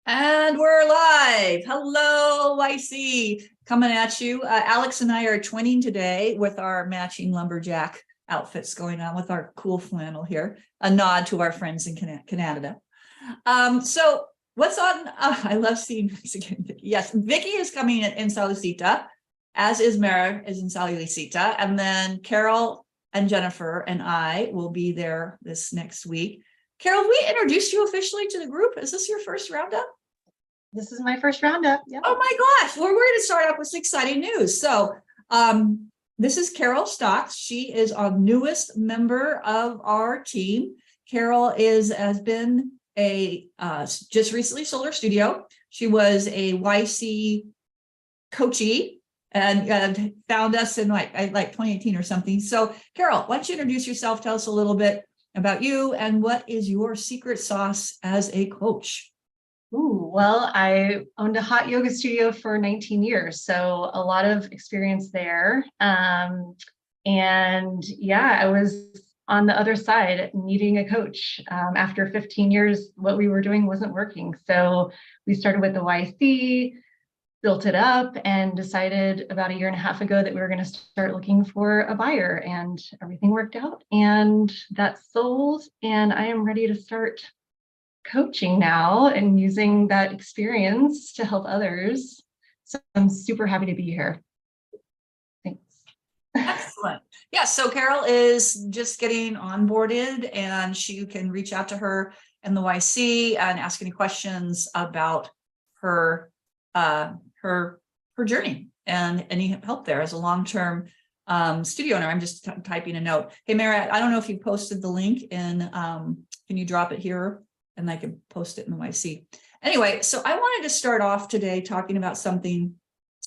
And we're live. Hello, YC, coming at you. Alex and I are twinning today with our matching lumberjack outfits going on with our cool flannel here, a nod to our friends in Canada. So what's on? I love seeing Mexican Vicky. Yes, Vicky is coming in Salucita, as is Mara is in Salucita. And then Carol and Jennifer and I will be there this next week. Carol, have we introduced you officially to the group? Is this your first roundup? This is my first roundup. Yeah. Oh my gosh. Well, we're going to start off with some exciting news. So this is Carol Stocks. She is our newest member of our team. Carol has been just recently sold her studio. She was a YC coachee and found us in like 2018 or something. So Carol, why don't you introduce yourself? Tell us a little bit about you and what is your secret sauce as a coach? Ooh, well, I owned a hot yoga studio for 19 years, so a lot of experience there. And yeah, I was on the other side needing a coach. After 15 years, what we were doing wasn't working. So we started with the YC, built it up, and decided about a year and a half ago that we were going to start looking for a buyer, and everything worked out and that sold, and I am ready to start coaching now and using that experience to help others. So I'm super happy to be here. Thanks. Excellent. Yeah, so Carol is just getting onboarded, and you can reach out to her in the YC and ask any questions about her journey and any help there as a long-term studio owner. I'm just typing a note. Hey, Mara, I don't know if you posted the link in, can you drop it here? And I can post it in the YC. Anyway, so I wanted to start off today talking about something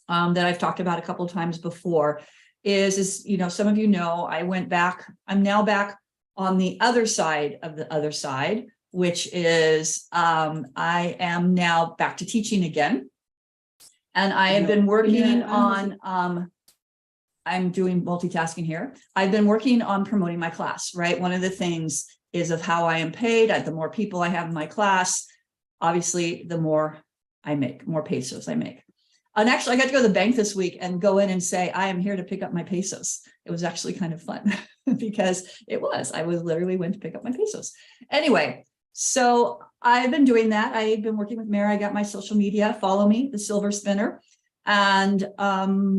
that I've talked about a couple of times before. Is some of you know, I'm now back on the other side of the other side, which is I am now back to teaching again. And I have been working on, I'm doing multitasking here. I've been working on promoting my class, right? One of the things is of how I am paid. The more people I have in my class, obviously, the more I make, more pesos I make. And actually, I got to go to the bank this week and go in and say, I am here to pick up my pesos. It was actually kind of fun because I literally went to pick up my pesos. Anyway, so I've been doing that. I've been working with Mary. I got my social media, follow me, the Silver Spinner. And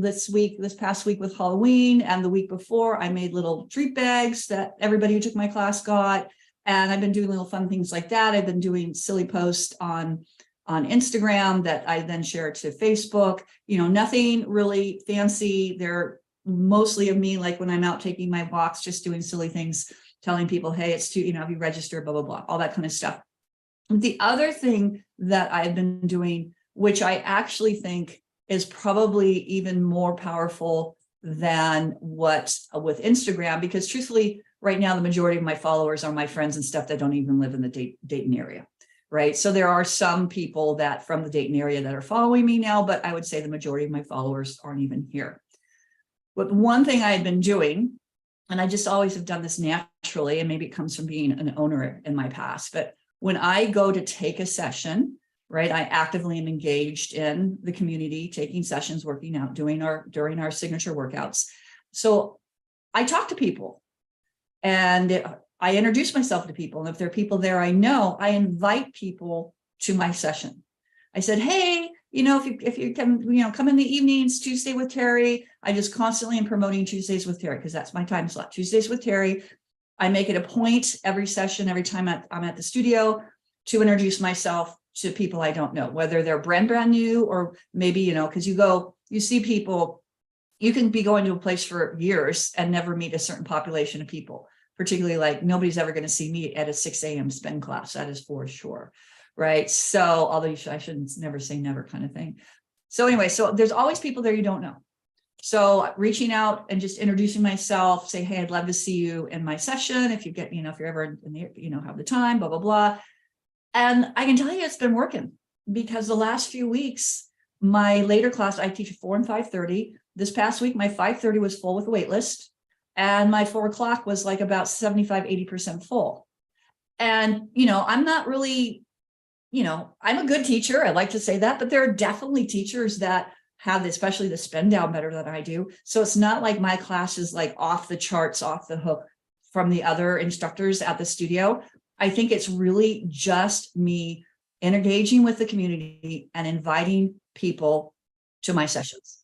this past week with Halloween and the week before, I made little treat bags that everybody who took my class got. And I've been doing little fun things like that. I've been doing silly posts on Instagram that I then share to Facebook. Nothing really fancy. They're mostly of me, like when I'm out taking my walks, just doing silly things, telling people, hey, it's too, have you registered, blah, blah, blah, all that kind of stuff. The other thing that I've been doing, which I actually think is probably even more powerful than what with Instagram, because truthfully, right now, the majority of my followers are my friends and stuff that don't even live in the Dayton area, right? So there are some people that from the Dayton area that are following me now, but I would say the majority of my followers aren't even here. But one thing I had been doing, and I just always have done this naturally, and maybe it comes from being an owner in my past, but when I go to take a session, right, I actively am engaged in the community, taking sessions, working out, during our signature workouts. So I talk to people and I introduce myself to people. And if there are people there I know, I invite people to my session. I said, hey, if you can, come in the evenings, Tuesday with Terry. I just constantly am promoting Tuesdays with Terry because that's my time slot. Tuesdays with Terry. I make it a point every session, every time I'm at the studio, to introduce myself to people I don't know, whether they're brand new or maybe, because you see people, you can be going to a place for years and never meet a certain population of people, particularly like nobody's ever going to see me at a 6 a.m. spin class. That is for sure. Right. So although I shouldn't never say never kind of thing. So anyway, so there's always people there you don't know. So reaching out and just introducing myself, say, hey, I'd love to see you in my session. If you get, if you're ever in the, have the time, blah, blah, blah. And I can tell you it's been working because the last few weeks, my later class, I teach at 4 and 5:30. This past week, my 5:30 was full with a wait list. And my 4 o'clock was like about 75, 80% full. And, I'm not really I'm a good teacher. I like to say that, but there are definitely teachers that have, especially the spend down better than I do. So it's not like my class is like off the charts, off the hook from the other instructors at the studio. I think it's really just me engaging with the community and inviting people to my sessions.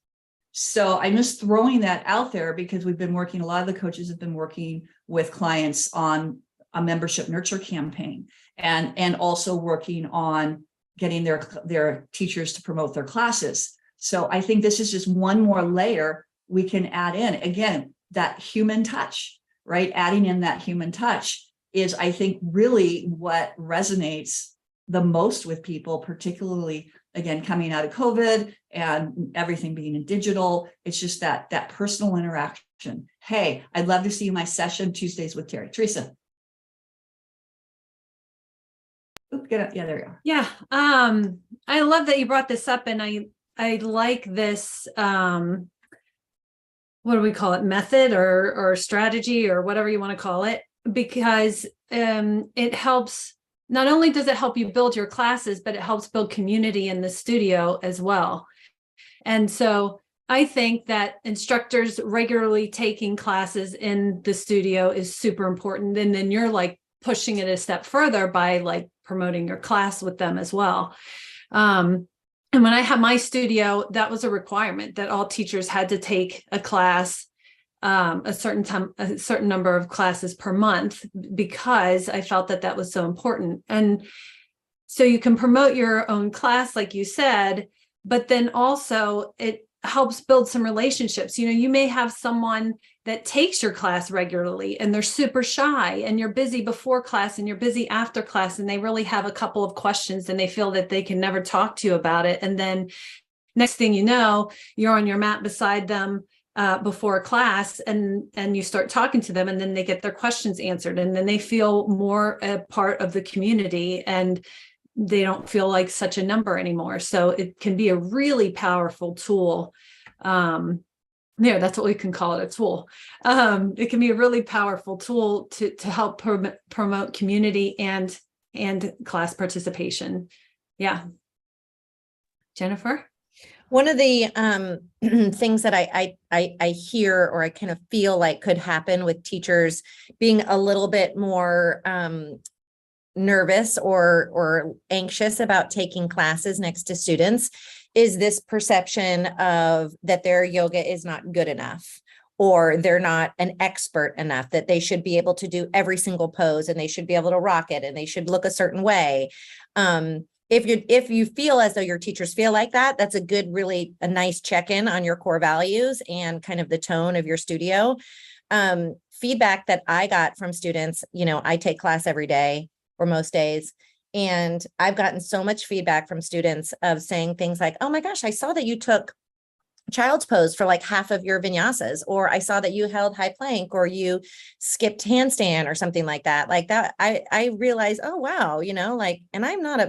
So I'm just throwing that out there because we've been working, a lot of the coaches have been working with clients on a membership nurture campaign and also working on getting their teachers to promote their classes. So I think this is just one more layer we can add in. Again, that human touch, right? Adding in that human touch is, I think, really what resonates the most with people, particularly, again, coming out of COVID and everything being in digital. It's just that personal interaction. Hey, I'd love to see you in my session Tuesdays with Terry. Teresa. Oop, get up. Yeah, there you are. Yeah. I love that you brought this up, and I like this, what do we call it? Method or strategy or whatever you want to call it, because it helps. Not only does it help you build your classes, but it helps build community in the studio as well. And so I think that instructors regularly taking classes in the studio is super important. And then you're like pushing it a step further by like promoting your class with them as well. And when I had my studio, that was a requirement that all teachers had to take a class, a certain number of classes per month, because I felt that was so important. And so you can promote your own class, like you said, but then also it helps build some relationships. You may have someone that takes your class regularly and they're super shy, and you're busy before class and you're busy after class, and they really have a couple of questions and they feel that they can never talk to you about it. And then next thing you know, you're on your mat beside them before class, and you start talking to them, and then they get their questions answered, and then they feel more a part of the community, and they don't feel like such a number anymore. So it can be a really powerful tool. That's what we can call it, a tool. It can be a really powerful tool to help promote community and class participation. Yeah. Jennifer? One of the things that I hear, or I kind of feel like could happen with teachers being a little bit more nervous or anxious about taking classes next to students is this perception of that their yoga is not good enough, or they're not an expert enough, that they should be able to do every single pose and they should be able to rock it and they should look a certain way. If you feel as though your teachers feel like that, that's a nice check-in on your core values and kind of the tone of your studio. Feedback that I got from students, I take class every day or most days, and I've gotten so much feedback from students of saying things like, oh my gosh, I saw that you took child's pose for like half of your vinyasas, or I saw that you held high plank, or you skipped handstand or something like that. Like that, I realized, oh wow, and I'm not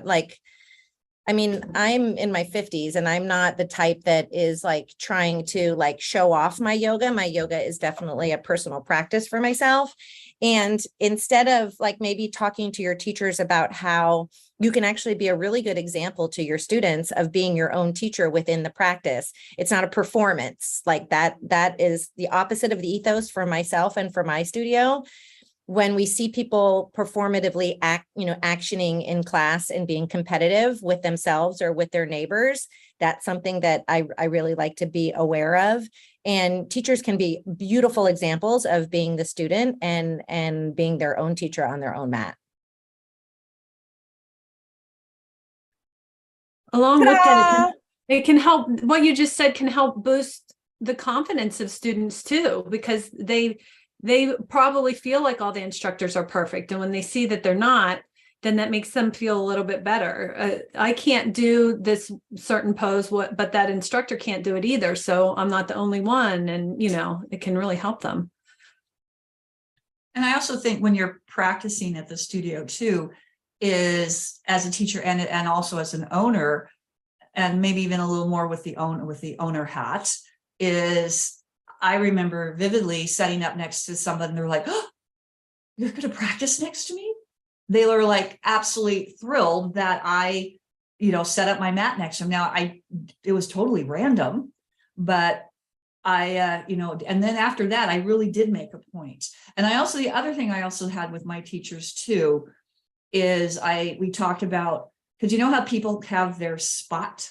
I'm in my 50s, and I'm not the type that is like trying to like show off my yoga. My yoga is definitely a personal practice for myself. And instead of like maybe talking to your teachers about how you can actually be a really good example to your students of being your own teacher within the practice, it's not a performance like that. That is the opposite of the ethos for myself and for my studio. When we see people performatively actioning in class and being competitive with themselves or with their neighbors, that's something that I really like to be aware of. And teachers can be beautiful examples of being the student and being their own teacher on their own mat. Along with that, it can help, what you just said can help boost the confidence of students too, because they probably feel like all the instructors are perfect. And when they see that they're not, then that makes them feel a little bit better. I can't do this certain pose, but that instructor can't do it either. So I'm not the only one. And, it can really help them. And I also think when you're practicing at the studio too, is as a teacher and also as an owner, and maybe even a little more with the owner hat, is I remember vividly setting up next to someone and they're like, oh, you're going to practice next to me? they were like absolutely thrilled that I, set up my mat next to them. Now it was totally random, but and then after that, I really did make a point. And the other thing I also had with my teachers too, is we talked about, because you know how people have their spot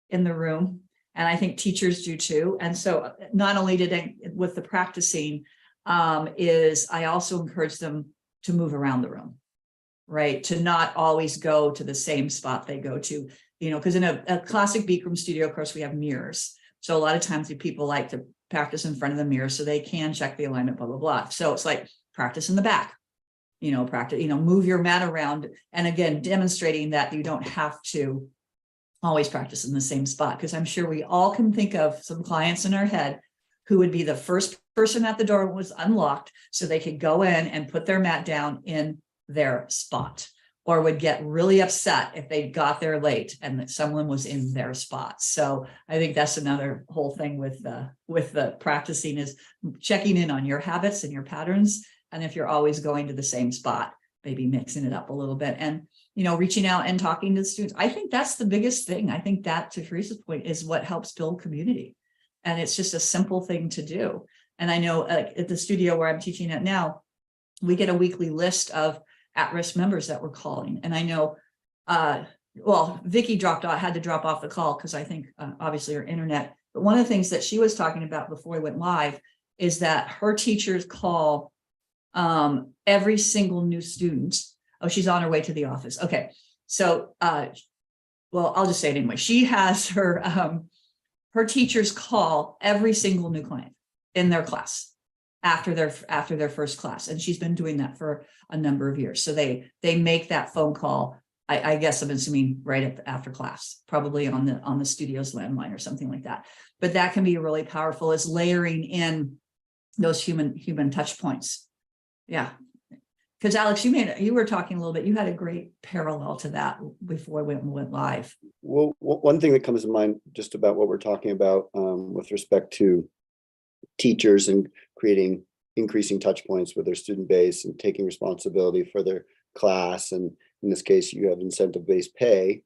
in the room, and I think teachers do too. And so not only did I, with the practicing, is I also encourage them to move around the room, right? To not always go to the same spot they go to, because in a classic Bikram studio, of course, we have mirrors. So a lot of times people like to practice in front of the mirror so they can check the alignment, blah, blah, blah. So it's like practice in the back, practice, move your mat around. And again, demonstrating that you don't have to always practice in the same spot, because I'm sure we all can think of some clients in our head who would be the first person at the door when it was unlocked so they could go in and put their mat down in their spot, or would get really upset if they got there late and that someone was in their spot. So I think that's another whole thing with the practicing, is checking in on your habits and your patterns. And if you're always going to the same spot, maybe mixing it up a little bit and, reaching out and talking to the students. I think that's the biggest thing. I think that, to Teresa's point, is what helps build community. And it's just a simple thing to do. And I know at the studio where I'm teaching at now, we get a weekly list of at-risk members that we're calling. And I know, Vicki had to drop off the call because I think obviously her internet, but one of the things that she was talking about before we went live is that her teachers call every single new student. Oh, she's on her way to the office. Okay. So, I'll just say it anyway. She has her teachers call every single new client in their class after their first class. And she's been doing that for a number of years. So they make that phone call. I guess I'm assuming right after class, probably on the studio's landline or something like that. But that can be really powerful, as layering in those human touch points. Yeah. Because Alex, you were talking a little bit, you had a great parallel to that before we went live. Well, one thing that comes to mind just about what we're talking about with respect to teachers and increasing touch points with their student base and taking responsibility for their class, and in this case, you have incentive-based pay,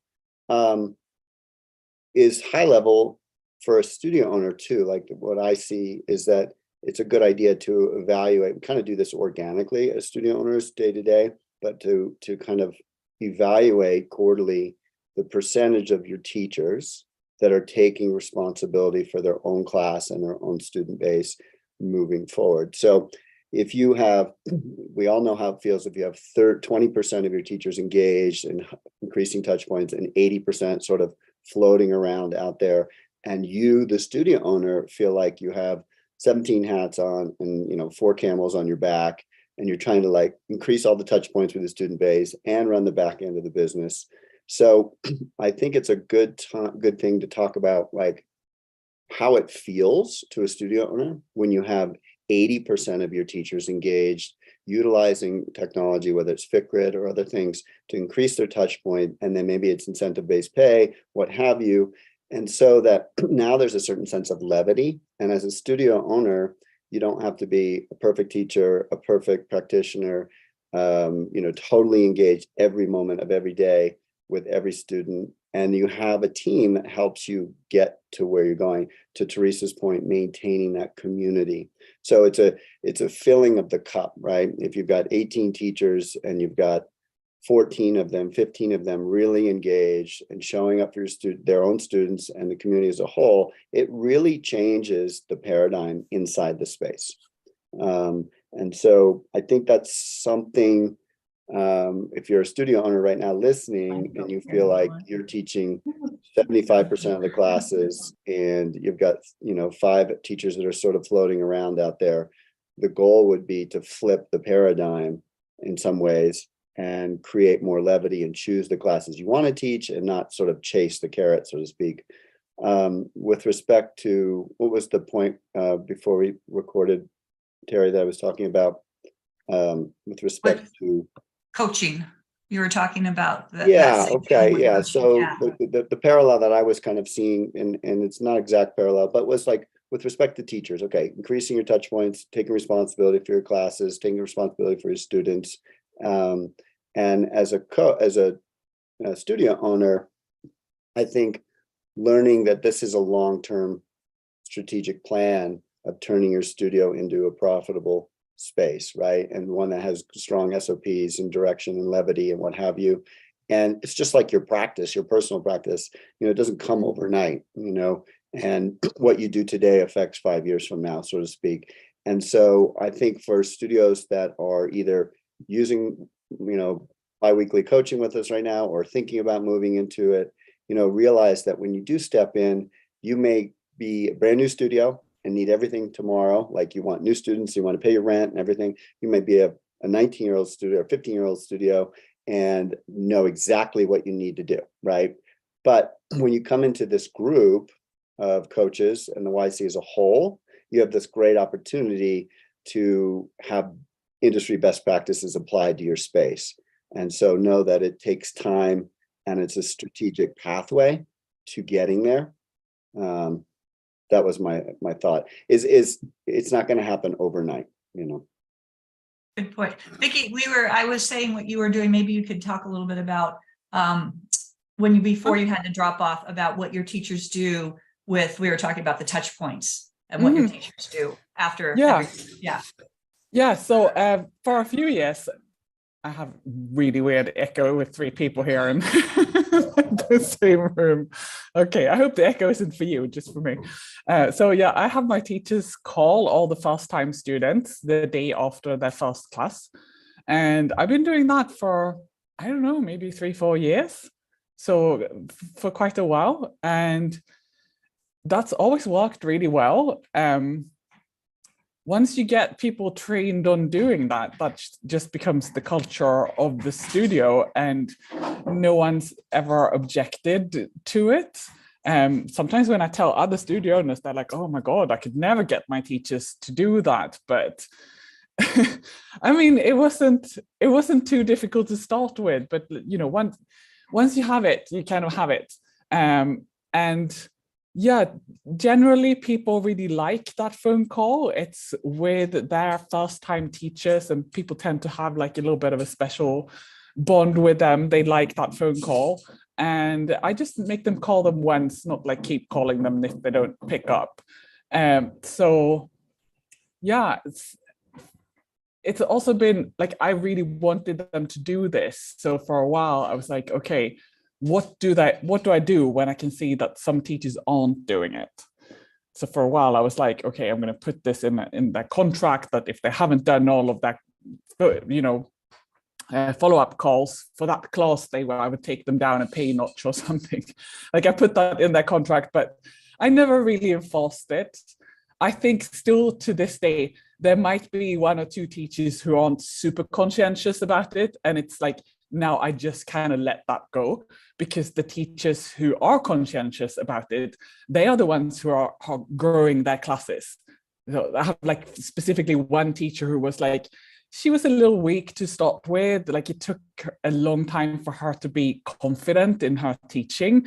is high level for a studio owner too. Like what I see is that it's a good idea to evaluate, kind of do this organically as studio owners day to day, but to kind of evaluate quarterly the percentage of your teachers that are taking responsibility for their own class and their own student base moving forward. So if you have, we all know how it feels if you have 20% of your teachers engaged and increasing touch points and 80% sort of floating around out there, and you, the studio owner, feel like you have 17 hats on and 4 camels on your back, and you're trying to like increase all the touch points with the student base and run the back end of the business. So I think it's a good thing to talk about, like how it feels to a studio owner when you have 80% of your teachers engaged, utilizing technology, whether it's FitGrid or other things, to increase their touch point, and then maybe it's incentive-based pay, what have you. And so that now there's a certain sense of levity. And as a studio owner, you don't have to be a perfect teacher, a perfect practitioner, totally engaged every moment of every day with every student. And you have a team that helps you get to where you're going. To Teresa's point, maintaining that community. So it's a filling of the cup, right? If you've got 18 teachers and you've got 14 of them, 15 of them really engaged and showing up for their own students and the community as a whole, it really changes the paradigm inside the space. And so I think that's something, if you're a studio owner right now listening and you feel like you're teaching 75% of the classes and you've got 5 teachers that are sort of floating around out there, the goal would be to flip the paradigm in some ways and create more levity and choose the classes you want to teach and not sort of chase the carrot, so to speak. With respect to, what was the point before we recorded, Terry, that I was talking about with respect to Coaching. You were talking about that. Yeah, okay, yeah. coaching, So yeah. the parallel that I was kind of seeing, and it's not exact parallel, but was like with respect to teachers, okay, increasing your touch points, taking responsibility for your classes, taking responsibility for your students, And as a studio owner, I think learning that this is a long-term strategic plan of turning your studio into a profitable space, right? And one that has strong SOPs and direction and levity and what have you. And it's just like your practice, your personal practice, it doesn't come overnight, and what you do today affects 5 years from now, so to speak. And so I think for studios that are either using, biweekly coaching with us right now or thinking about moving into it, realize that when you do step in, you may be a brand new studio and need everything tomorrow. Like you want new students, you want to pay your rent and everything. You may be a 19-year-old studio or 15-year-old studio and know exactly what you need to do, right? But when you come into this group of coaches and the YC as a whole, you have this great opportunity to have industry best practices applied to your space. And so know that it takes time and it's a strategic pathway to getting there. That was my thought. Is it's not going to happen overnight, Good point. Vicki, I was saying what you were doing, maybe you could talk a little bit about before you had to drop off, about what your teachers do with, we were talking about the touch points and what your teachers do after. Yeah. So for a few years, I have really weird echo with 3 people here in the same room. Okay, I hope the echo isn't for you, just for me. I have my teachers call all the first-time students the day after their first class. And I've been doing that for, I don't know, maybe 3-4 years. So for quite a while. And that's always worked really well. Once you get people trained on doing that, that just becomes the culture of the studio and no one's ever objected to it. Sometimes when I tell other studio owners, they're like, oh my God, I could never get my teachers to do that. But I mean, it wasn't too difficult to start with, but once you have it, you kind of have it. And yeah, generally people really like that phone call. It's with their first-time teachers and people tend to have like a little bit of a special bond with them. They like that phone call. And I just make them call them once, not like keep calling them if they don't pick up. So yeah, it's also been like, I really wanted them to do this. So for a while I was like, okay, what do I do when I can see that some teachers aren't doing it? So for a while I was like, okay, I'm going to put this in that contract that if they haven't done all of that, follow-up calls for that class, I would take them down a pay notch or something. Like I put that in their contract, but I never really enforced it. I think still to this day, there might be 1 or 2 teachers who aren't super conscientious about it. And it's like, now I just kind of let that go, because the teachers who are conscientious about it, they are the ones who are growing their classes. So I have like specifically one teacher who was like, she was a little weak to start with. Like it took a long time for her to be confident in her teaching.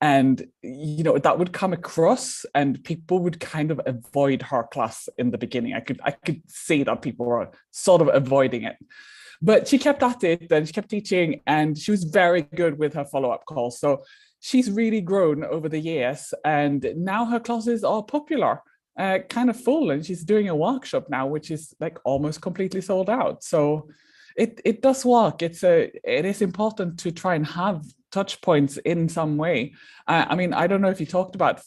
And, that would come across and people would kind of avoid her class in the beginning. I could see that people were sort of avoiding it. But she kept at it and she kept teaching and she was very good with her follow-up calls. So she's really grown over the years and now her classes are popular, kind of full, and she's doing a workshop now, which is like almost completely sold out. So it does work. It is important to try and have touch points in some way. I mean, I don't know if you talked about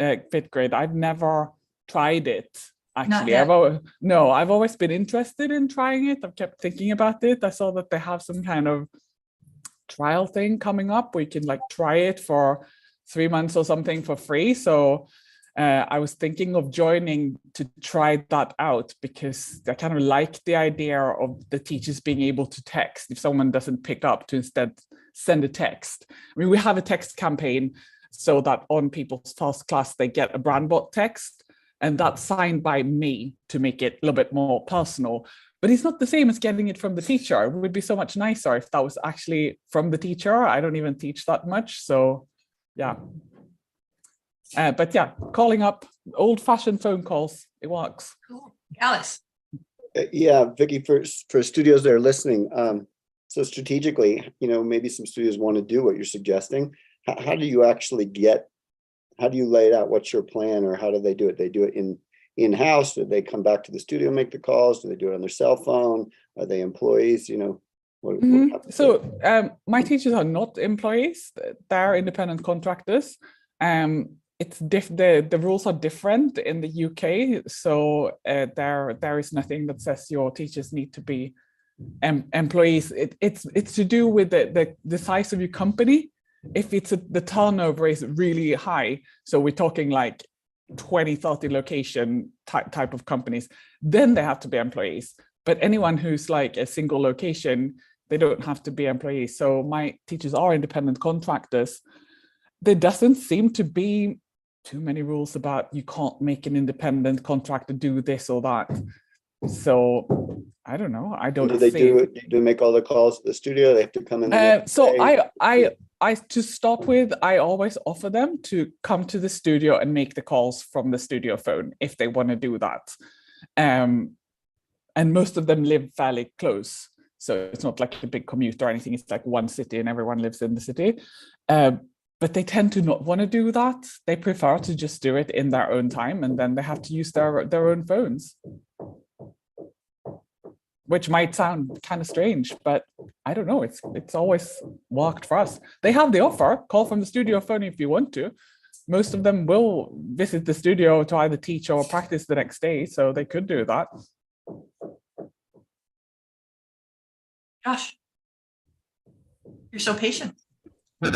FitGrid. I've never tried it. Actually, I've always been interested in trying it. I've kept thinking about it. I saw that they have some kind of trial thing coming up where you can like try it for 3 months or something for free. So I was thinking of joining to try that out because I kind of like the idea of the teachers being able to text if someone doesn't pick up, to instead send a text. I mean, we have a text campaign so that on people's first class, they get a Brandbot text. And that's signed by me to make it a little bit more personal. But it's not the same as getting it from the teacher. It would be so much nicer if that was actually from the teacher. I don't even teach that much. So yeah. But yeah, calling up, old-fashioned phone calls, it works. Cool. Alice. Yeah, Vicki, for studios that are listening, So strategically, maybe some studios want to do what you're suggesting. How do you actually how do you lay it out? What's your plan, or how do they do it? They do it in-house? Do they come back to the studio, make the calls? Do they do it on their cell phone? Are they employees? What happens? So my teachers are not employees; they're independent contractors. It's the rules are different in the UK. So there is nothing that says your teachers need to be employees. It's to do with the size of your company. If the turnover is really high, so we're talking like 20, 30 location type of companies, then they have to be employees. But anyone who's like a single location, they don't have to be employees. So my teachers are independent contractors. There doesn't seem to be too many rules about you can't make an independent contractor do this or that. So I don't know. I don't. Do they do make all the calls to the studio? They have to come in. So I to start with, I always offer them to come to the studio and make the calls from the studio phone if they want to do that. And most of them live fairly close, so it's not like a big commute or anything. It's like one city and everyone lives in the city. But they tend to not want to do that. They prefer to just do it in their own time, and then they have to use their own phones. Which might sound kind of strange, but I don't know. It's always worked for us. They have the offer, call from the studio phone if you want to. Most of them will visit the studio to either teach or practice the next day, so they could do that. Gosh, you're so patient. No,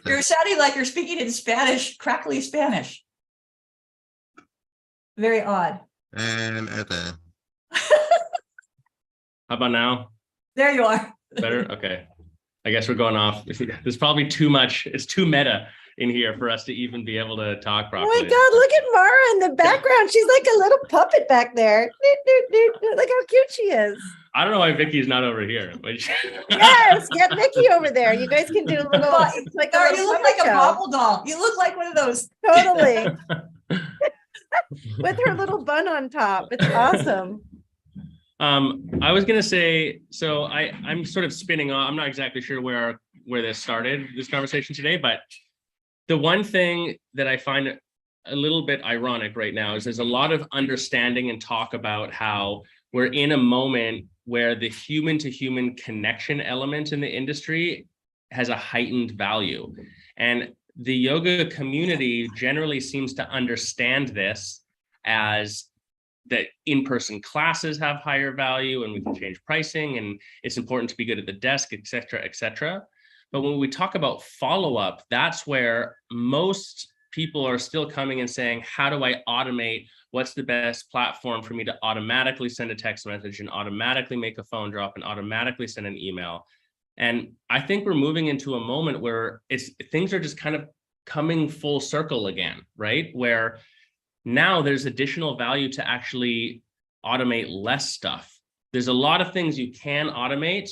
you're sounding like you're speaking in Spanish, crackly Spanish. Very odd. How about now? There you are. Better? Okay. I guess we're going off. There's probably too much. It's too meta in here for us to even be able to talk Oh properly. my God, look at Mara in the background. She's like a little puppet back there. Look how cute she is. I don't know why Vicky's not over here. Yes, get Mickey over there. You guys can do a little, it's like a Or little you look puppet like a show. bobble doll. You look like one of those. Totally. With her little bun on top. It's awesome. I was gonna say, so I'm sort of spinning off. I'm not exactly sure where this started, this conversation today, but the one thing that I find a little bit ironic right now is there's a lot of understanding and talk about how we're in a moment where the human to human connection element in the industry has a heightened value. And the yoga community generally seems to understand this as that in-person classes have higher value and we can change pricing and it's important to be good at the desk, et cetera, et cetera. But when we talk about follow-up, that's where most people are still coming and saying, how do I automate? What's the best platform for me to automatically send a text message and automatically make a phone drop and automatically send an email? And I think we're moving into a moment where things are just kind of coming full circle again, right? Where now there's additional value to actually automate less stuff. There's a lot of things you can automate,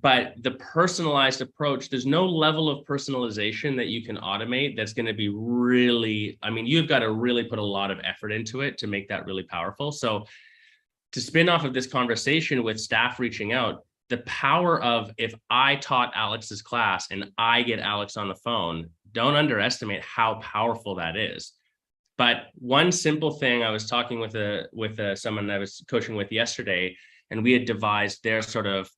but the personalized approach, there's no level of personalization that you can automate that's going to be really, I mean, you've got to really put a lot of effort into it to make that really powerful. So to spin off of this conversation with staff reaching out, the power of if I taught Alex's class and I get Alex on the phone, don't underestimate how powerful that is. But one simple thing, I was talking with someone I was coaching with yesterday, and we had devised their sort of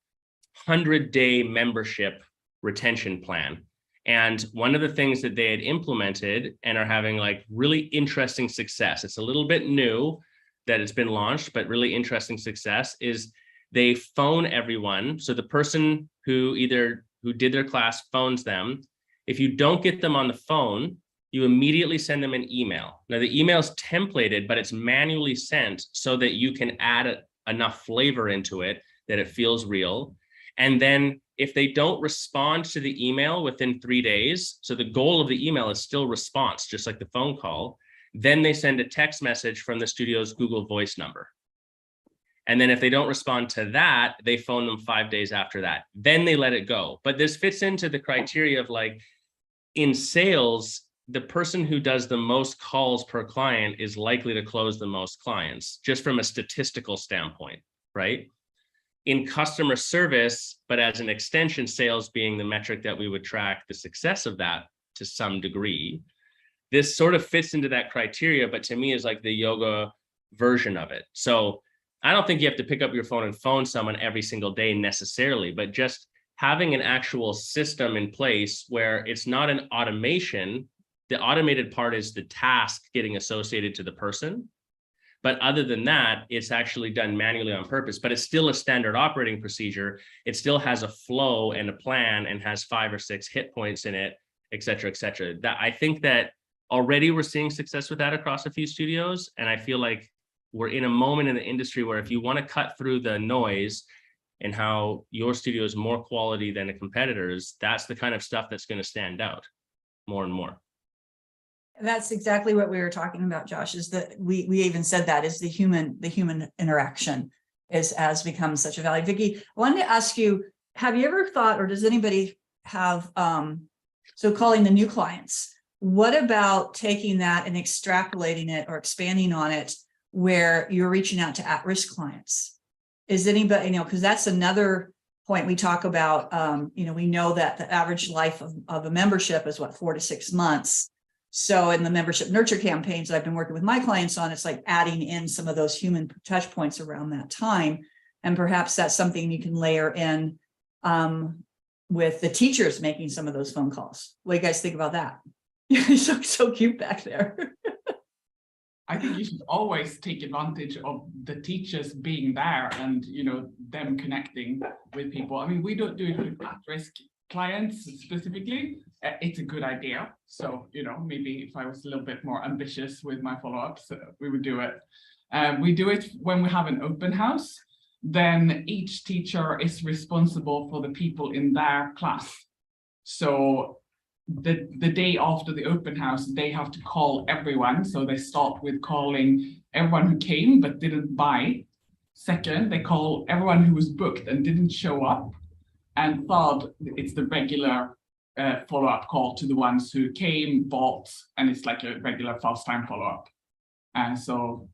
100-day membership retention plan. And one of the things that they had implemented and are having like really interesting success, it's a little bit new that it's been launched, but really interesting success is they phone everyone. So the person who did their class phones them. If you don't get them on the phone, you immediately send them an email. Now the email is templated, but it's manually sent so that you can add enough flavor into it that it feels real. And then if they don't respond to the email within 3 days, so the goal of the email is still response, just like the phone call, then they send a text message from the studio's Google Voice number. And then if they don't respond to that, they phone them 5 days after that. Then they let it go. But this fits into the criteria of like, in sales, the person who does the most calls per client is likely to close the most clients, just from a statistical standpoint, right? In customer service, but as an extension, sales being the metric that we would track the success of that to some degree, this sort of fits into that criteria, but to me is like the yoga version of it. So I don't think you have to pick up your phone and phone someone every single day necessarily, but just having an actual system in place where it's not an automation. The automated part is the task getting associated to the person. But other than that, it's actually done manually on purpose, but it's still a standard operating procedure. It still has a flow and a plan and has 5 or 6 hit points in it, et cetera, et cetera. That I think that already we're seeing success with that across a few studios. And I feel like we're in a moment in the industry where if you want to cut through the noise and how your studio is more quality than the competitors, that's the kind of stuff that's going to stand out more and more. That's exactly what we were talking about, Josh, is that we even said that is the human interaction has become such a value. Vicki, I wanted to ask you, have you ever thought, or does anybody have, so calling the new clients, what about taking that and extrapolating it or expanding on it where you're reaching out to at-risk clients? Is anybody, because that's another point we talk about, we know that the average life of a membership is 4 to 6 months. So in the membership nurture campaigns that I've been working with my clients on, it's like adding in some of those human touch points around that time. And perhaps that's something you can layer in with the teachers making some of those phone calls. What do you guys think about that? so cute back there. I think you should always take advantage of the teachers being there and, them connecting with people. I mean, we don't do it with at-risk clients specifically. It's a good idea. So, maybe if I was a little bit more ambitious with my follow-ups, we would do it. We do it when we have an open house. Then each teacher is responsible for the people in their class. So the day after the open house, they have to call everyone. So they start with calling everyone who came but didn't buy. Second, they call everyone who was booked and didn't show up. And third, it's the regular follow-up call to the ones who came, bought, and it's like a regular fast-time follow-up. So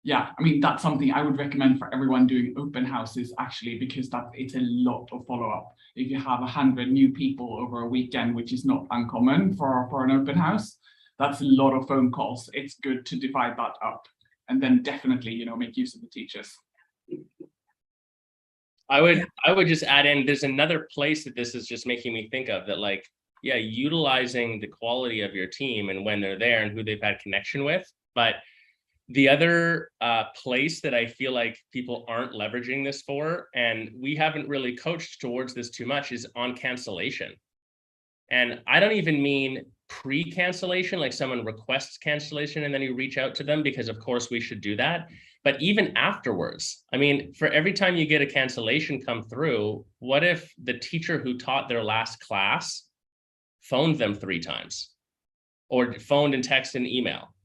yeah, I mean, that's something I would recommend for everyone doing open houses, actually, because it's a lot of follow-up. If you have 100 new people over a weekend, which is not uncommon for an open house, that's a lot of phone calls. It's good to divide that up and then definitely, make use of the teachers. I would just add in, there's another place that this is just making me think of that, like, yeah, utilizing the quality of your team and when they're there and who they've had connection with. But the other place that I feel like people aren't leveraging this for, and we haven't really coached towards this too much, is on cancellation. And I don't even mean pre-cancellation, like someone requests cancellation and then you reach out to them, because of course we should do that. But even afterwards, I mean, for every time you get a cancellation come through, what if the teacher who taught their last class phoned them 3 times or phoned and texted and email,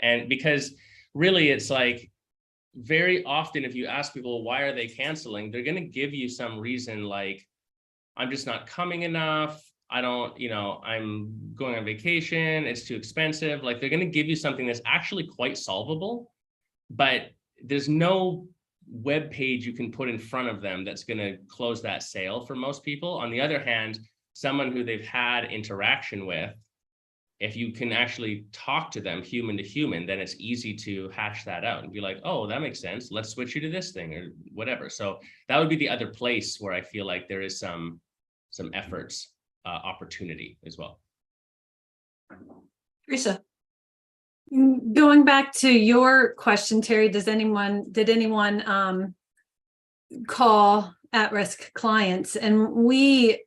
and because really it's like very often if you ask people, why are they canceling? They're going to give you some reason like, I'm just not coming enough. I don't, I'm going on vacation. It's too expensive. Like they're going to give you something that's actually quite solvable, but there's no web page you can put in front of them that's going to close that sale for most people. On the other hand, someone who they've had interaction with, if you can actually talk to them human to human, then it's easy to hash that out and be like, oh, that makes sense. Let's switch you to this thing or whatever. So that would be the other place where I feel like there is some efforts, opportunity as well. Teresa. Going back to your question, Terry, did anyone call at-risk clients? And we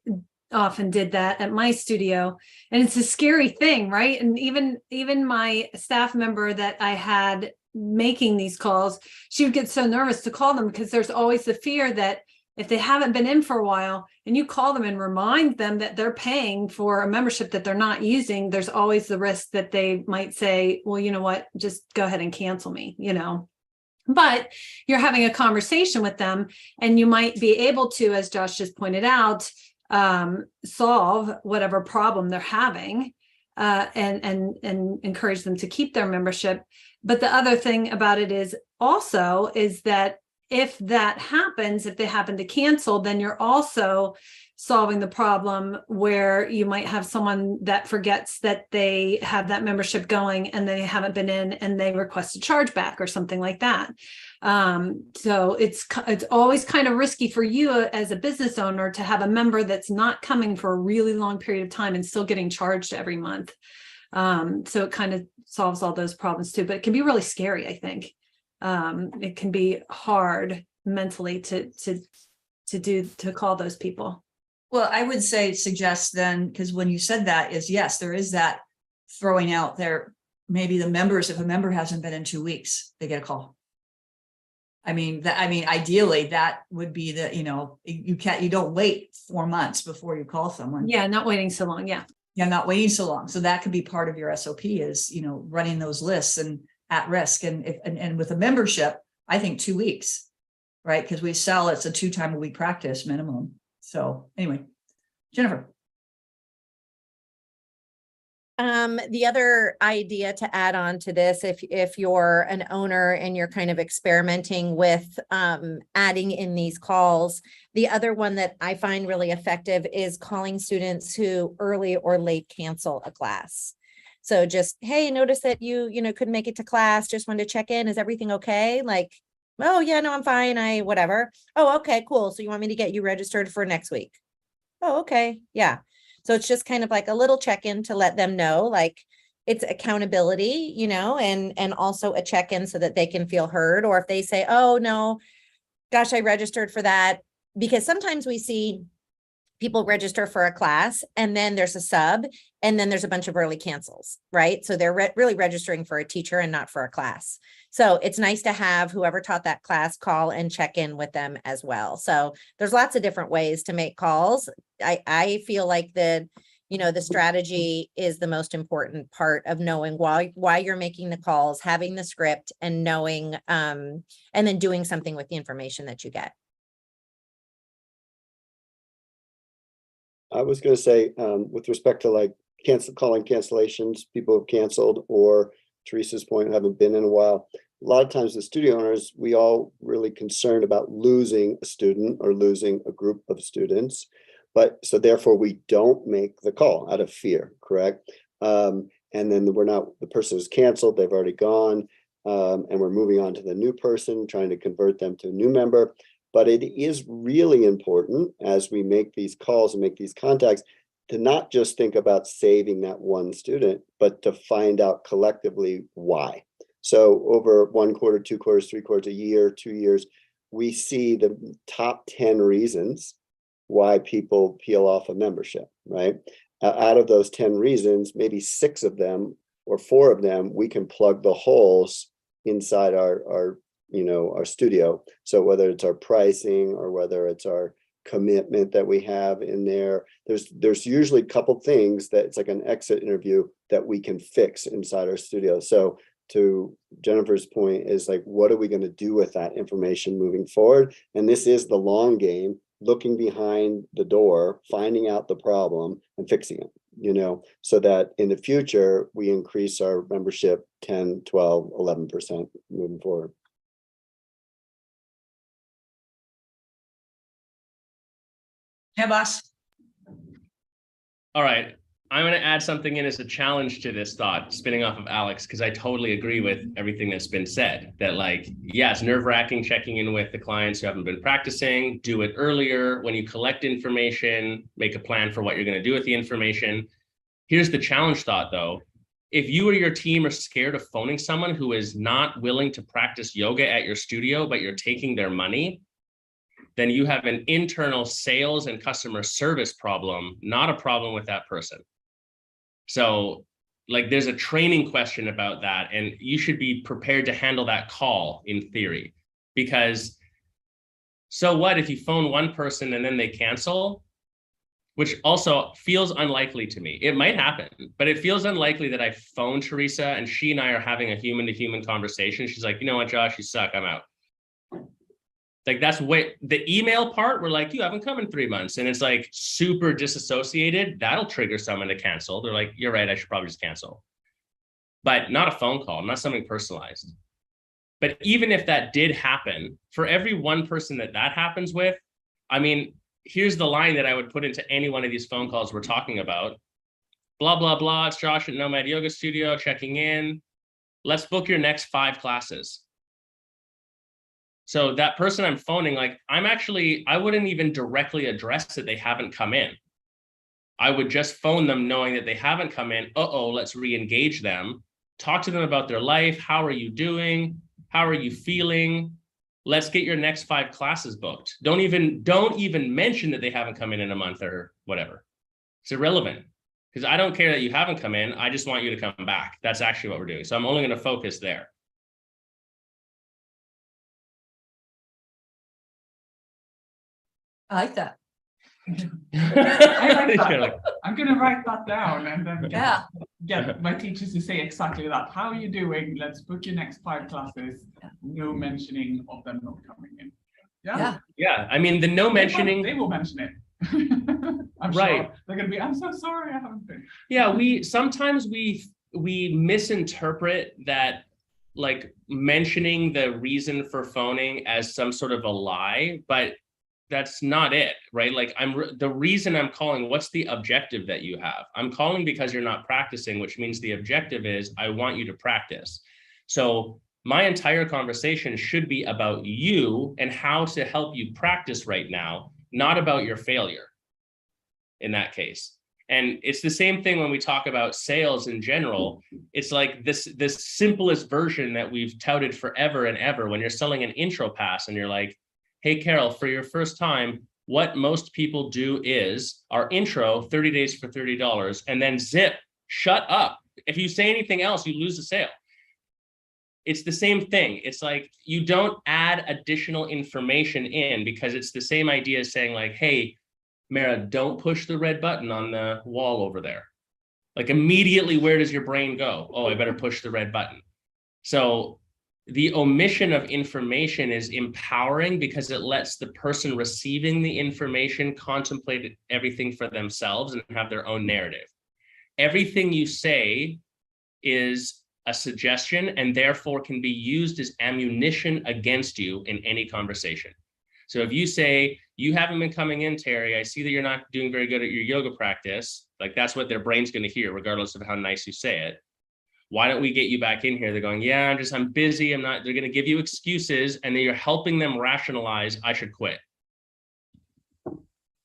often did that at my studio, and it's a scary thing, right? And even my staff member that I had making these calls, she would get so nervous to call them because there's always the fear that if they haven't been in for a while and you call them and remind them that they're paying for a membership that they're not using, there's always the risk that they might say, well, you know what, just go ahead and cancel me, But you're having a conversation with them and you might be able to, as Josh just pointed out, solve whatever problem they're having. and encourage them to keep their membership. But the other thing about it is that if that happens, if they happen to cancel, then you're also solving the problem where you might have someone that forgets that they have that membership going and they haven't been in and they request a chargeback or something like that. So it's always kind of risky for you as a business owner to have a member that's not coming for a really long period of time and still getting charged every month. So it kind of solves all those problems too, but it can be really scary, I think. It can be hard mentally to call those people. Well, I would suggest then, because when you said that is, yes, there is that throwing out there, maybe the members, if a member hasn't been in 2 weeks, they get a call. I mean, ideally that would be you don't wait 4 months before you call someone. Yeah. Not waiting so long. Yeah. Yeah. Not waiting so long. So that could be part of your SOP is, running those lists and at risk. And with a membership, I think 2 weeks, right? Because we sell, it's a 2 time a week practice minimum. So anyway, Jennifer. The other idea to add on to this, if you're an owner and you're kind of experimenting with adding in these calls, the other one that I find really effective is calling students who early or late cancel a class. So just, hey, notice that you couldn't make it to class. Just wanted to check in. Is everything okay? Like, oh yeah, no, I'm fine. Whatever. Oh, okay, cool. So you want me to get you registered for next week? Oh, okay. Yeah. So it's just kind of like a little check-in to let them know, like it's accountability, and also a check-in so that they can feel heard. Or if they say, oh no, gosh, I registered for that, because sometimes we see people register for a class and then there's a sub and then there's a bunch of early cancels, right? So they're really registering for a teacher and not for a class. So it's nice to have whoever taught that class call and check in with them as well. So there's lots of different ways to make calls. I feel like the strategy is the most important part of knowing why you're making the calls, having the script and knowing, and then doing something with the information that you get. I was going to say, with respect to like calling cancellations, people have canceled, or Teresa's point, haven't been in a while. A lot of times the studio owners, we all really concerned about losing a student or losing a group of students. But so therefore we don't make the call out of fear, correct? And then the person is canceled, they've already gone, and we're moving on to the new person, trying to convert them to a new member. But it is really important as we make these calls and make these contacts to not just think about saving that one student, but to find out collectively why. So over 1 quarter, 2 quarters, 3 quarters, a year, 2 years, we see the top 10 reasons why people peel off a membership, right? Out of those 10 reasons, maybe 6 of them or 4 of them, we can plug the holes inside our studio. So whether it's our pricing or whether it's our commitment that we have in there, there's usually a couple things that it's like an exit interview that we can fix inside our studio. So to Jennifer's point is like, what are we going to do with that information moving forward? And this is the long game, looking behind the door, finding out the problem and fixing it, so that in the future we increase our membership 10, 12, 11% moving forward. Yeah, boss. All right. I'm going to add something in as a challenge to this thought, spinning off of Alex, because I totally agree with everything that's been said. That it's nerve-wracking checking in with the clients who haven't been practicing. Do it earlier. When you collect information, make a plan for what you're going to do with the information. Here's the challenge thought, though. If you or your team are scared of phoning someone who is not willing to practice yoga at your studio, but you're taking their money, then you have an internal sales and customer service problem, not a problem with that person. So there's a training question about that, and you should be prepared to handle that call in theory, because so what if you phone one person and then they cancel, which also feels unlikely to me. It might happen, but it feels unlikely that I phone Teresa and she and I are having a human to human conversation. She's like, you know what, Josh, you suck, I'm out. Like that's what the email part, we're like, you haven't come in 3 months. And it's like super disassociated. That'll trigger someone to cancel. They're like, you're right, I should probably just cancel. But not a phone call, not something personalized. But even if that did happen, for every one person that happens with, I mean, here's the line that I would put into any one of these phone calls we're talking about. Blah, blah, blah. It's Josh at Nomad Yoga Studio checking in. Let's book your next 5 classes. So that person I'm phoning, like I wouldn't even directly address that they haven't come in. I would just phone them knowing that they haven't come in. Let's re-engage them. Talk to them about their life. How are you doing? How are you feeling? Let's get your next 5 classes booked. Don't even mention that they haven't come in a month or whatever. It's irrelevant because I don't care that you haven't come in. I just want you to come back. That's actually what we're doing. So I'm only going to focus there. I like that. I like that. I'm going to write that down and then get my teachers to say exactly that. How are you doing? Let's book your next 5 classes. No mentioning of them not coming in. Yeah. I mean, the no mentioning. They will mention it. I'm right. Sure they're going to be, I'm so sorry, I haven't been. Yeah, sometimes we misinterpret that, like mentioning the reason for phoning as some sort of a lie, but that's not it, right? Like the reason I'm calling, what's the objective that you have? I'm calling because you're not practicing, which means the objective is I want you to practice. So my entire conversation should be about you and how to help you practice right now, not about your failure in that case. And it's the same thing when we talk about sales in general. It's like this simplest version that we've touted forever and ever. When you're selling an intro pass and you're like, hey, Carol, for your first time, what most people do is our intro, 30 days for $30, and then zip, shut up. If you say anything else, you lose the sale. It's the same thing. It's like you don't add additional information in because it's the same idea as saying like, hey, Mara, don't push the red button on the wall over there. Like immediately, where does your brain go? Oh, I better push the red button. So the omission of information is empowering because it lets the person receiving the information contemplate everything for themselves and have their own narrative. Everything you say is a suggestion and therefore can be used as ammunition against you in any conversation. So if you say, you haven't been coming in, Terry, I see that you're not doing very good at your yoga practice, like that's what their brain's going to hear, regardless of how nice you say it. Why don't we get you back in here? They're going, yeah, I'm busy. They're going to give you excuses and then you're helping them rationalize, I should quit.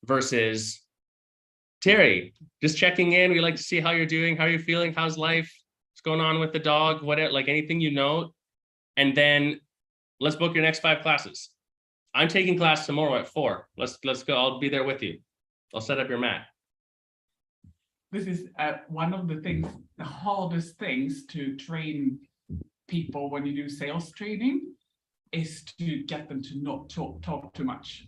Versus, Terry, just checking in. We like to see how you're doing. How are you feeling? How's life? What's going on with the dog? Whatever, like anything you know. And then let's book your next 5 classes. I'm taking class tomorrow at 4. Let's go. I'll be there with you. I'll set up your mat. This is one of the hardest things to train people when you do sales training is to get them to not talk too much.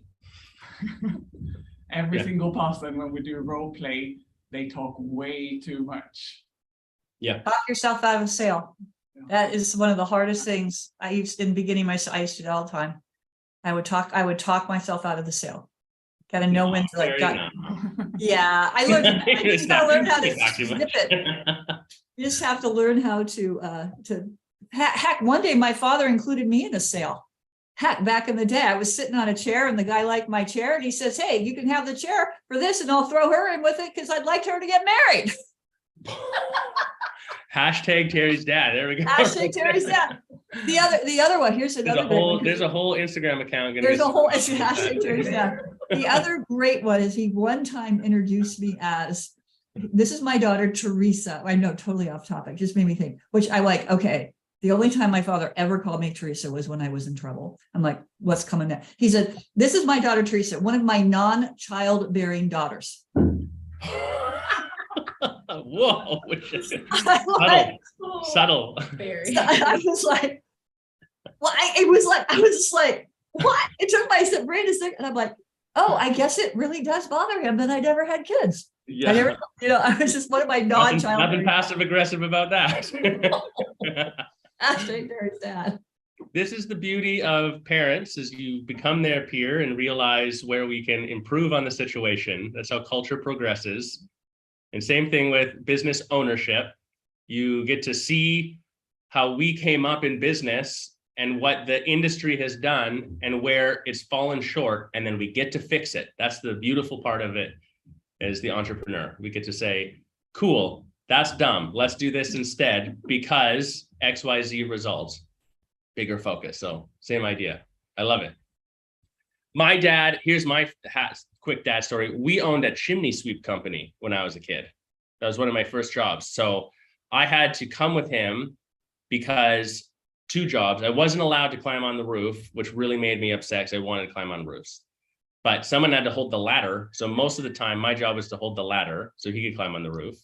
Every single person, when we do role play, they talk way too much. Yeah. Talk yourself out of a sale. That is one of the hardest things. I used to do it all the time. I would talk myself out of the sale. Got to know when to like. Yeah, I learned. I just got to learn how to snip it. You just have to learn how to. Heck, one day my father included me in a sale. Heck, back in the day, I was sitting on a chair and the guy liked my chair and he says, "Hey, you can have the chair for this, and I'll throw her in with it because I'd like her to get married." Hashtag Terry's dad. There we go. Hashtag Terry's dad. The other one. Here's another. There's a whole Instagram account. There's a whole hashtag Terry's dad. The other great one is he one time introduced me as, this is my daughter Teresa. I know, totally off topic. Just made me think. Which I like. Okay, the only time my father ever called me Teresa was when I was in trouble. I'm like, what's coming next? He said, "This is my daughter Teresa, one of my non-childbearing daughters." Whoa. Subtle. So I was like, well, I was just like, what? It took my brain a second, and I'm like, oh, I guess it really does bother him that I never had kids. Yeah. I was just one of my non-child. Nothing passive aggressive about that. Hashtag Terry's dad. this is the beauty of parents, is you become their peer and realize where we can improve on the situation. That's how culture progresses. And same thing with business ownership. You get to see how we came up in business and what the industry has done and where it's fallen short, and then we get to fix it. That's the beautiful part of it as the entrepreneur. We get to say, cool, that's dumb. Let's do this instead because XYZ results. Bigger focus. So same idea. I love it. My dad, here's my quick dad story. We owned a chimney sweep company when I was a kid. That was one of my first jobs. So I had to come with him because 2 jobs. I wasn't allowed to climb on the roof, which really made me upset because I wanted to climb on roofs. But someone had to hold the ladder. So most of the time, my job was to hold the ladder so he could climb on the roof.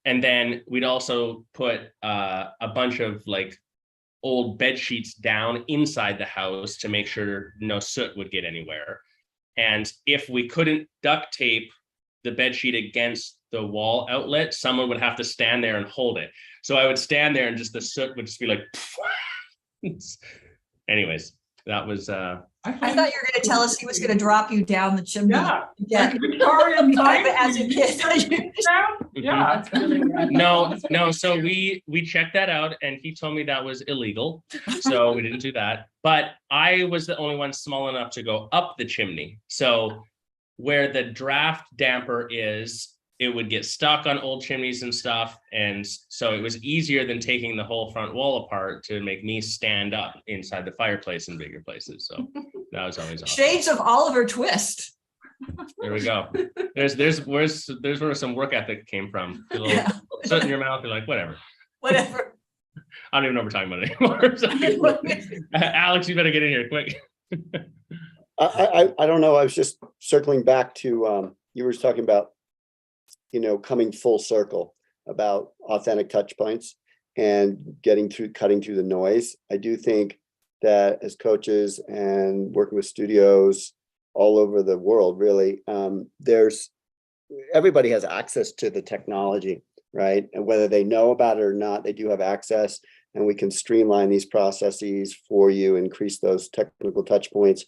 And then we'd also put a bunch of like old bed sheets down inside the house to make sure no soot would get anywhere. And if we couldn't duct tape the bed sheet against the wall outlet, someone would have to stand there and hold it. So I would stand there and just the soot would just be like, anyways, that was I thought you were going to tell us he was going to drop you down the chimney. Yeah. Yeah. Victorian times. As a kid. Yeah. no. So we checked that out, and he told me that was illegal, so we didn't do that. But I was the only one small enough to go up the chimney. So where the draft damper is, it would get stuck on old chimneys and stuff, and so it was easier than taking the whole front wall apart to make me stand up inside the fireplace in bigger places. So that was always awesome. Shades of Oliver Twist. There we go. There's where some work ethic came from. A little soot in your mouth, you're like, whatever. Whatever. I don't even know what we're talking about anymore. Alex, you better get in here quick. I don't know. I was just circling back to you were talking about, coming full circle about authentic touch points and cutting through the noise. I do think that as coaches and working with studios all over the world, really, everybody has access to the technology, right? And whether they know about it or not, they do have access, and we can streamline these processes for you, increase those technical touch points.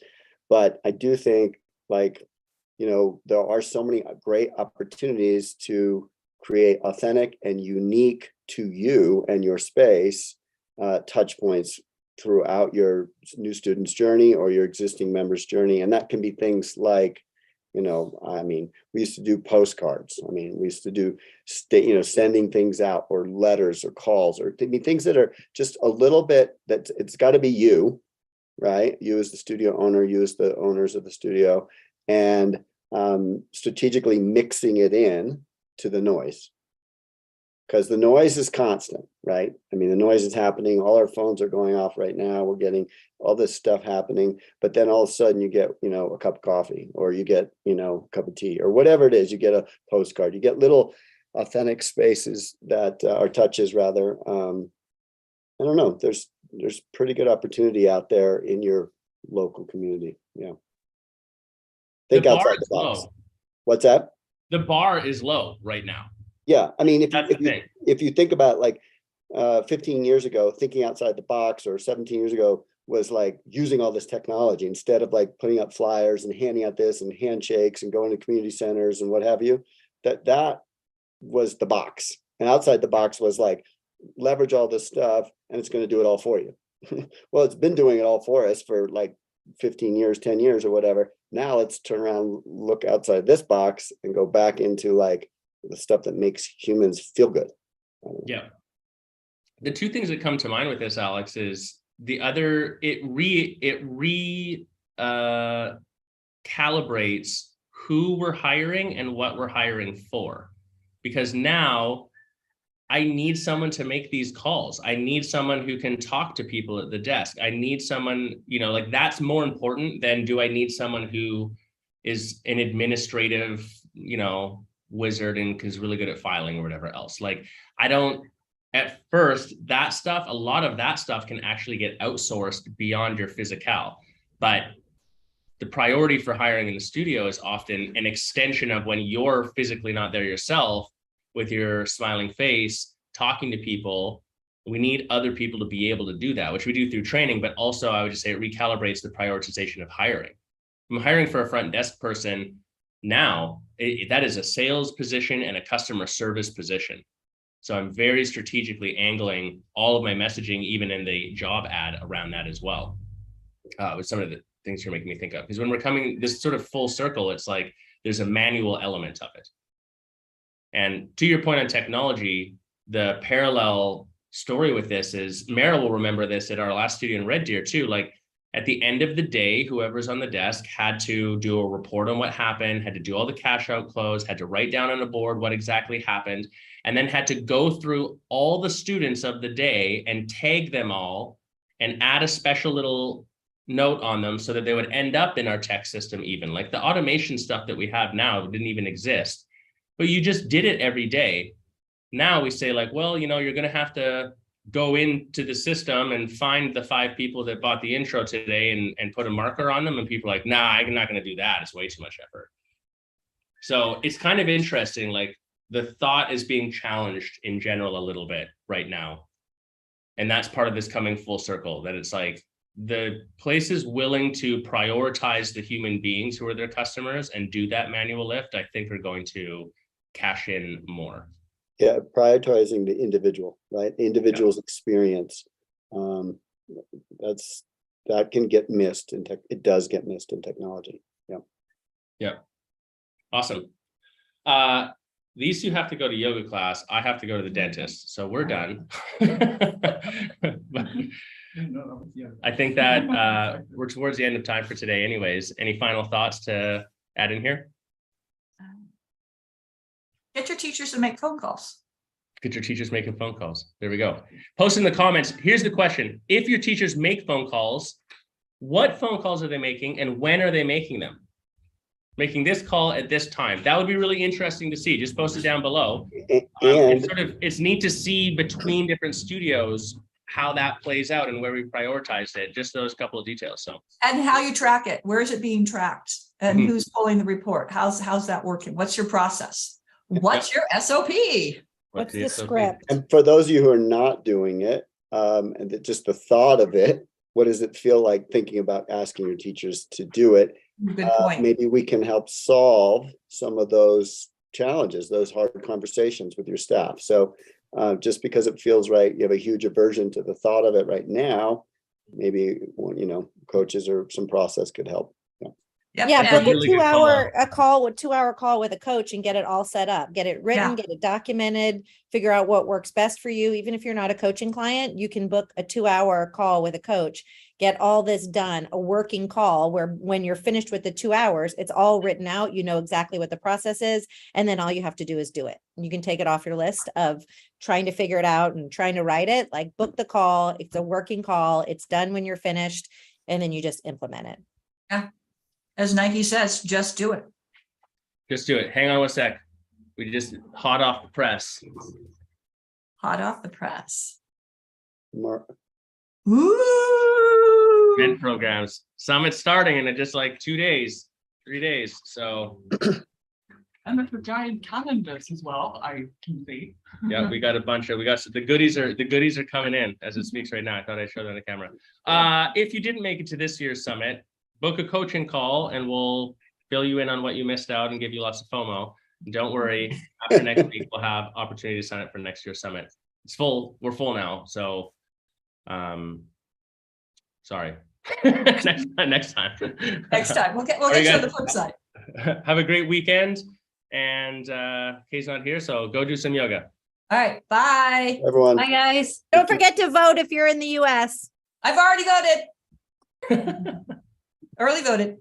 But I do think, there are so many great opportunities to create authentic and unique to you and your space touch points throughout your new student's journey or your existing member's journey. And that can be things like, we used to do postcards. We used to do, sending things out, or letters or calls, or things that are just a little bit, that it's got to be you, right? You as the studio owner, you as the owners of the studio, and strategically mixing it in to the noise, because the noise is constant, right? The noise is happening. All our phones are going off right now. We're getting all this stuff happening, but then all of a sudden you get, a cup of coffee, or you get, a cup of tea, or whatever it is. You get a postcard. You get little authentic spaces that are touches, rather. I don't know. There's pretty good opportunity out there in your local community. Yeah. Think outside the box. Low. What's that? The bar is low right now. Yeah. If you think about 15 years ago, thinking outside the box, or 17 years ago, was like using all this technology instead of like putting up flyers and handing out this and handshakes and going to community centers and what have you. That was the box. And outside the box was like, leverage all this stuff and it's going to do it all for you. Well, it's been doing it all for us for like 15 years, 10 years or whatever. Now let's turn around, look outside this box and go back into like the stuff that makes humans feel good. Yeah. The 2 things that come to mind with this, Alex, is it calibrates who we're hiring and what we're hiring for. Because now I need someone to make these calls. I need someone who can talk to people at the desk. I need someone, that's more important than do I need someone who is an administrative, wizard and is really good at filing or whatever else. At first, a lot of that stuff can actually get outsourced beyond your physical. But the priority for hiring in the studio is often an extension of when you're physically not there yourself, with your smiling face, talking to people, We need other people to be able to do that, which we do through training, but also I would just say it recalibrates the prioritization of hiring. I'm hiring for a front desk person now. That is a sales position and a customer service position. So I'm very strategically angling all of my messaging, even in the job ad, around that as well. With some of the things you're making me think of, because when we're coming this sort of full circle, it's like there's a manual element of it. And to your point on technology, the parallel story with this is, Mara will remember this at our last studio in Red Deer too. Like at the end of the day, whoever's on the desk had to do a report on what happened, had to do all the cash out close, had to write down on a board what exactly happened, and then had to go through all the students of the day and tag them all and add a special little note on them so that they would end up in our tech system. Even like the automation stuff that we have now didn't even exist, but you just did it every day. Now we say like, well, you know, you're going to have to go into the system and find the 5 people that bought the intro today and put a marker on them. And people are like, nah, I'm not going to do that. It's way too much effort. So it's kind of interesting. Like the thought is being challenged in general a little bit right now. And that's part of this coming full circle, that it's like the places willing to prioritize the human beings who are their customers and do that manual lift, I think are going to cash in more. Yeah, prioritizing the individual, right? The individual's experience. That can get missed in tech. It does get missed in technology. Yeah. Yeah. Awesome. These two have to go to yoga class. I have to go to the dentist. So we're done. But I think that we're towards the end of time for today anyways. Any final thoughts to add in here? Get your teachers to make phone calls. Get your teachers making phone calls. There we go. Post in the comments. Here's the question. If your teachers make phone calls, what phone calls are they making and when are they making them? Making this call at this time. That would be really interesting to see. Just post it down below. And It's neat to see between different studios how that plays out and where we prioritized it. Just those couple of details. So, And how you track it. Where is it being tracked? And who's pulling the report? How's that working? What's your process? What's your SOP? What's the SOP? script? and for those of you who are not doing it, just the thought of it, what does it feel like thinking about asking your teachers to do it? Good point. Maybe we can help solve some of those challenges, those hard conversations with your staff. So just because it feels right, you have a huge aversion to the thought of it right now, maybe, you know, coaches or some process could help. Yep. Yeah, And book a really good call out. 2-hour call with a coach and get it all set up, get it written, Yeah. get it documented, figure out what works best for you. Even if you're not a coaching client, you can book a 2-hour call with a coach, get all this done, a working call where when you're finished with the 2 hours, it's all written out. You know exactly what the process is. And then all you have to do is do it. You can take it off your list of trying to figure it out and trying to write it. Like book the call. It's a working call. It's done when you're finished. And then you just implement it. Yeah. As Nike says, just do it. Just do it. Hang on one sec. We just hot off the press. Hot off the press. Mar- Ooh. Event programs. Summit's starting in just like 2 days, 3 days. So And with the giant calendars as well, I can see. yeah, we got the goodies are coming in as it speaks right now. I thought I'd show that on the camera. If you didn't make it to this year's summit, book a coaching call and we'll fill you in on what you missed out and give you lots of FOMO. Don't worry, after next week, we'll have opportunity to sign up for next year's summit. It's full, we're full now. So sorry. next time. Next time. We'll get you on the flip side. Have a great weekend. And Kay's not here, so go do some yoga. All right. Bye. Everyone. Bye, guys. Don't forget to vote if you're in the US. I've already voted. Early voted.